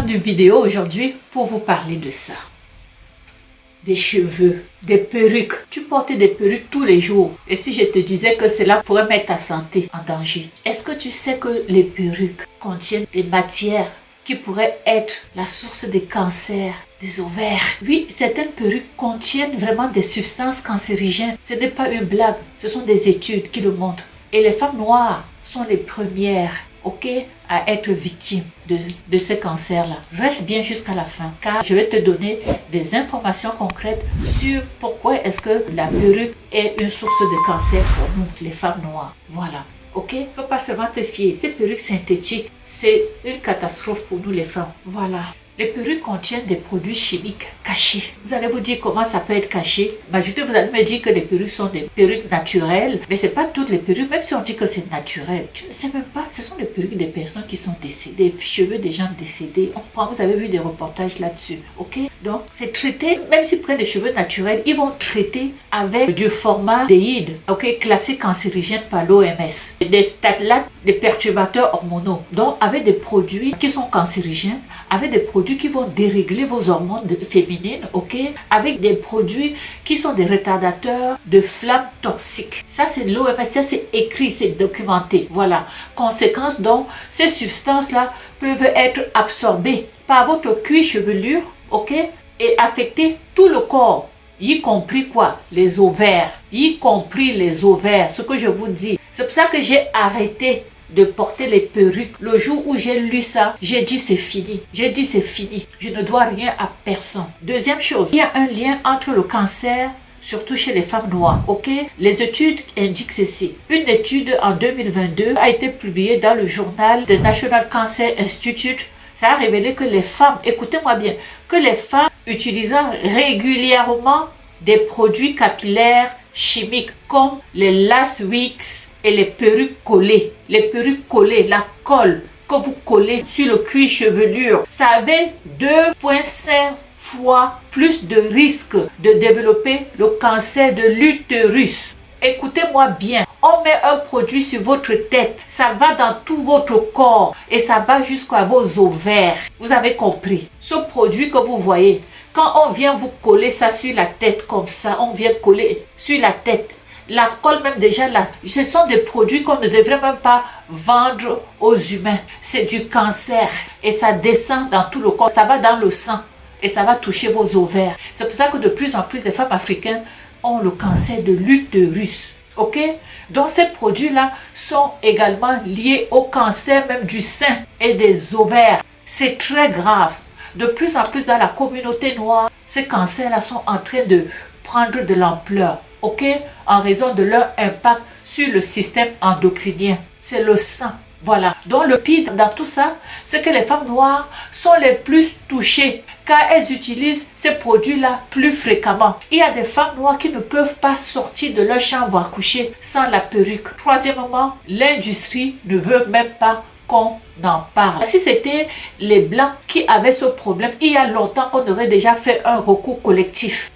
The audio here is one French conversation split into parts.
prendre une vidéo aujourd'hui pour vous parler de ça. Des cheveux, des perruques. Tu portes des perruques tous les jours. Et si je te disais que cela pourrait mettre ta santé en danger? Est-ce que tu sais que les perruques contiennent des matières qui pourraient être la source des cancers des ovaires? Oui, certaines perruques contiennent vraiment des substances cancérigènes. Ce n'est pas une blague, ce sont des études qui le montrent. Et les femmes noires sont les premières, à être victimes de ce cancer-là. Reste bien jusqu'à la fin, car je vais te donner des informations concrètes sur pourquoi est-ce que la perruque est une source de cancer pour nous, les femmes noires. Voilà. Il ne faut pas seulement te fier. Ces perruques synthétiques, c'est une catastrophe pour nous les femmes. Voilà. Les perruques contiennent des produits chimiques cachés. Vous allez vous dire comment ça peut être caché. Vous allez me dire que les perruques sont des perruques naturelles. Mais ce n'est pas toutes les perruques, même si on dit que c'est naturel. Tu ne sais même pas, ce sont les perruques des personnes qui sont décédées, des cheveux des gens décédés. Vous avez vu des reportages là-dessus. Donc, c'est traité, même s'ils prennent des cheveux naturels, ils vont traiter avec du formaldéhyde, classé cancérigène par l'OMS. Des stalates, des perturbateurs hormonaux. Donc, avec des produits qui sont cancérigènes, avec des produits qui vont dérégler vos hormones féminines, avec des produits qui sont des retardateurs de flammes toxiques. Ça, c'est l'OMS, ça c'est écrit, c'est documenté. Voilà. Conséquence, donc, ces substances-là peuvent être absorbées par votre cuir chevelure, et affecter tout le corps, y compris quoi? Les ovaires, y compris les ovaires, ce que je vous dis. C'est pour ça que j'ai arrêté de porter les perruques. Le jour où j'ai lu ça, j'ai dit c'est fini. J'ai dit c'est fini. Je ne dois rien à personne. Deuxième chose, il y a un lien entre le cancer, surtout chez les femmes noires. Les études indiquent ceci. Une étude en 2022 a été publiée dans le journal The National Cancer Institute. Ça a révélé que les femmes, écoutez-moi bien, que les femmes utilisant régulièrement des produits capillaires chimiques comme les lace wigs et les perruques collées. Les perruques collées, la colle que vous collez sur le cuir chevelure, ça avait 2,5 fois plus de risque de développer le cancer de l'utérus. Écoutez-moi bien, on met un produit sur votre tête, ça va dans tout votre corps et ça va jusqu'à vos ovaires. Vous avez compris? Ce produit que vous voyez, quand on vient vous coller ça sur la tête comme ça, on vient coller sur la tête. La colle même déjà là, ce sont des produits qu'on ne devrait même pas vendre aux humains. C'est du cancer et ça descend dans tout le corps, ça va dans le sang et ça va toucher vos ovaires. C'est pour ça que de plus en plus de femmes africaines ont le cancer de l'utérus. Donc ces produits-là sont également liés au cancer même du sein et des ovaires. C'est très grave. De plus en plus dans la communauté noire, ces cancers-là sont en train de prendre de l'ampleur. En raison de leur impact sur le système endocrinien. C'est le sang. Voilà. Donc le pire dans tout ça, c'est que les femmes noires sont les plus touchées car elles utilisent ces produits-là plus fréquemment. Il y a des femmes noires qui ne peuvent pas sortir de leur chambre à coucher sans la perruque. Troisièmement, l'industrie ne veut même pas qu'on en parle. Si c'était les blancs qui avaient ce problème, il y a longtemps qu'on aurait déjà fait un recours collectif,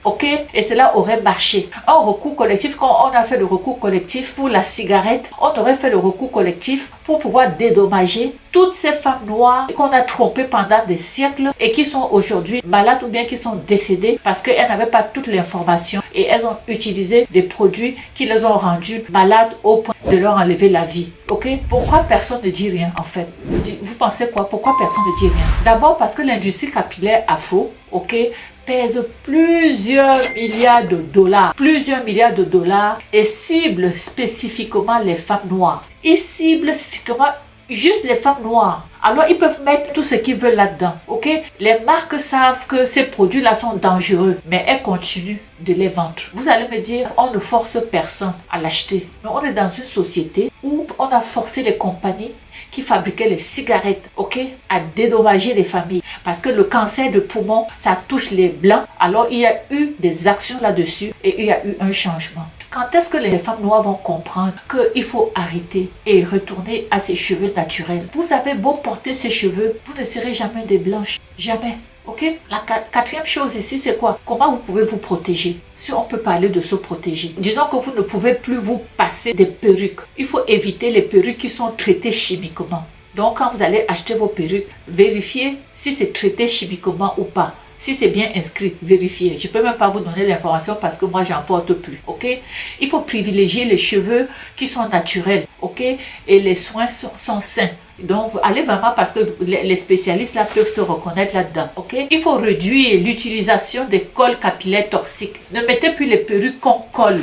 et cela aurait marché. Un recours collectif, quand on a fait le recours collectif pour la cigarette, on aurait fait le recours collectif pour pouvoir dédommager toutes ces femmes noires qu'on a trompées pendant des siècles et qui sont aujourd'hui malades ou bien qui sont décédées parce qu'elles n'avaient pas toute l'information et elles ont utilisé des produits qui les ont rendues malades au point de leur enlever la vie. Pourquoi personne ne dit rien en fait? Vous pensez quoi? Pourquoi personne ne dit rien? D'abord parce que l'industrie capillaire afro, pèse plusieurs milliards de dollars et cible spécifiquement les femmes noires. Ils ciblent spécifiquement juste les femmes noires. Alors ils peuvent mettre tout ce qu'ils veulent là-dedans. Les marques savent que ces produits-là sont dangereux, mais elles continuent de les vendre. Vous allez me dire, on ne force personne à l'acheter. Mais on est dans une société où on a forcé les compagnies qui fabriquaient les cigarettes, à dédommager les familles. Parce que le cancer de poumon, ça touche les blancs. Alors il y a eu des actions là-dessus et il y a eu un changement. Quand est-ce que les femmes noires vont comprendre qu'il faut arrêter et retourner à ses cheveux naturels? Vous avez beau porter ces cheveux, vous ne serez jamais des blanches. Jamais. La quatrième chose ici, c'est quoi? Comment vous pouvez vous protéger? Si on peut parler de se protéger. Disons que vous ne pouvez plus vous passer des perruques. Il faut éviter les perruques qui sont traitées chimiquement. Donc, quand vous allez acheter vos perruques, vérifiez si c'est traité chimiquement ou pas. Si c'est bien inscrit, vérifiez. Je ne peux même pas vous donner l'information parce que moi, j'en porte plus, ok? Il faut privilégier les cheveux qui sont naturels, ok? Et les soins sont sains. Donc, allez vraiment parce que les spécialistes là peuvent se reconnaître là-dedans, ok? Il faut réduire l'utilisation des cols capillaires toxiques. Ne mettez plus les perruques qu'on colle.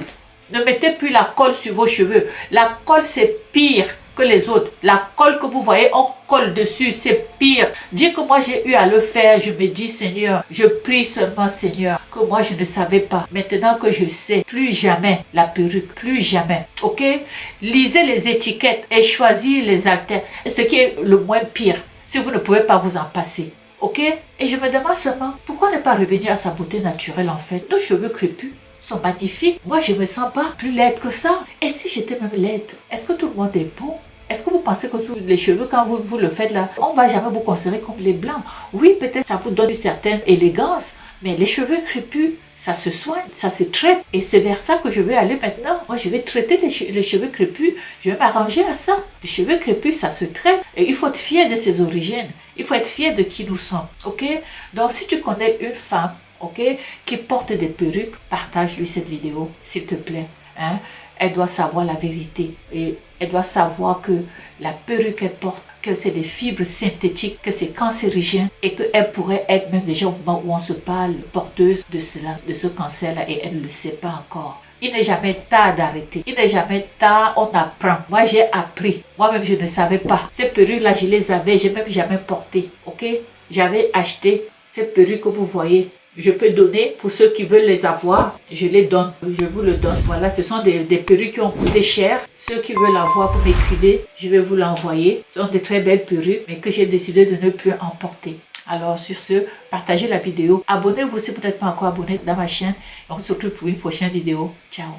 Ne mettez plus la colle sur vos cheveux. La colle, c'est pire que les autres. La colle que vous voyez, on colle dessus, c'est pire. Dire que moi j'ai eu à le faire, je me dis Seigneur, je prie seulement Seigneur, que moi je ne savais pas. Maintenant que je sais, plus jamais la perruque, plus jamais. Ok? Lisez les étiquettes et choisissez les haltères. Ce qui est le moins pire, si vous ne pouvez pas vous en passer. Ok? Et je me demande seulement, pourquoi ne pas revenir à sa beauté naturelle en fait? Nos cheveux crépus sont magnifiques. Moi, je me sens pas plus laide que ça. Et si j'étais même laide, est-ce que tout le monde est beau? Est-ce que vous pensez que tous les cheveux, quand vous le faites là, on va jamais vous considérer comme les blancs? Oui, peut-être ça vous donne une certaine élégance, mais les cheveux crépus, ça se soigne, ça se traite. Et c'est vers ça que je vais aller maintenant. Moi, je vais traiter les cheveux crépus. Je vais m'arranger à ça. Les cheveux crépus, ça se traite. Et il faut être fier de ses origines. Il faut être fier de qui nous sommes. Ok? Donc, si tu connais une femme, ok, qui porte des perruques, partage-lui cette vidéo, s'il te plaît. Hein? Elle doit savoir la vérité et elle doit savoir que la perruque qu'elle porte, que c'est des fibres synthétiques, que c'est cancérigène et qu'elle pourrait être même déjà au moment où on se parle porteuse de cela, de ce cancer-là et elle ne le sait pas encore. Il n'est jamais tard d'arrêter. Il n'est jamais tard, on apprend. Moi, j'ai appris. Moi-même, je ne savais pas. Ces perruques-là, je les avais, j'ai même jamais porté. Ok? J'avais acheté ces perruques que vous voyez. Je peux donner pour ceux qui veulent les avoir. Je les donne. Je vous le donne. Voilà, ce sont des perruques qui ont coûté cher. Ceux qui veulent avoir, vous m'écrivez. Je vais vous l'envoyer. Ce sont des très belles perruques, mais que j'ai décidé de ne plus en porter. Alors, sur ce, partagez la vidéo. Abonnez-vous si vous n'êtes pas encore abonné dans ma chaine. On se retrouve pour une prochaine vidéo. Ciao.